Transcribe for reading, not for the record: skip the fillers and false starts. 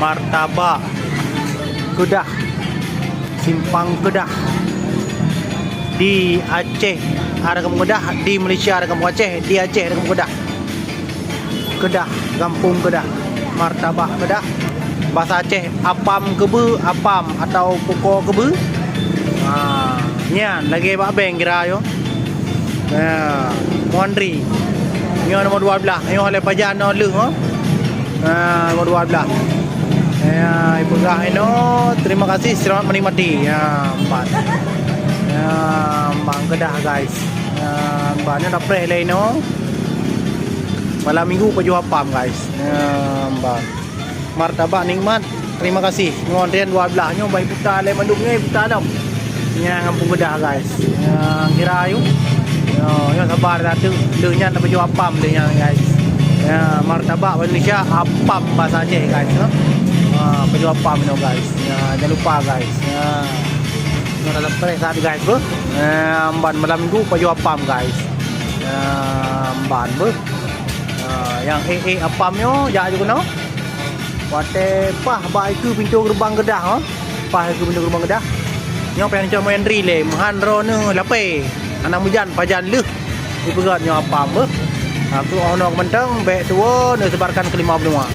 martabak Kedah, Simpang Kedah. Di Aceh ada kampung Kedah, di Malaysia ada kampung Aceh, di Aceh ada kampung Kedah. Kedah, kampung Kedah, martabak Kedah. Bahasa Aceh apam kebe, apam atau pokok kebe. Nyan lagi Pak Beng kira yo. Mondri. Nyo nombor 12. Nyo oleh pajan no leuh ho. Nombor 12. Ibu Gah ino, terima kasih, selamat menikmati. Empat. Bang Kedah guys. Mbaknya dah preh lain no. Malam minggu pejuang apam guys. Mbak. Martabak nikmat. Terima kasih. Ngontrian 12 nyo baik putar le mandung ni putar dam. Nya kampung Kedah guys. Kira ayu. Yo sabar dah tu. Leunya nak pejuang apam leunya guys. Martabak Malaysia apam bahasa Aceh guys. Pejuang apam no guys. Jangan lupa guys. Nak dalam press satu guys bro. Ban malam minggu pejuang apam guys. Ban bro. Yang apam yo ja juga no. Wate pah ba itu pintu gerbang Kedah ha. Pah itu pintu gerbang Kedah. Nyo pengen coba main relay menghandro ne lape. Anak mujan pajan leuh. Dipegat nyo apam bro. Aku ono mentang baik tua ne sebarkan ke 5 benua.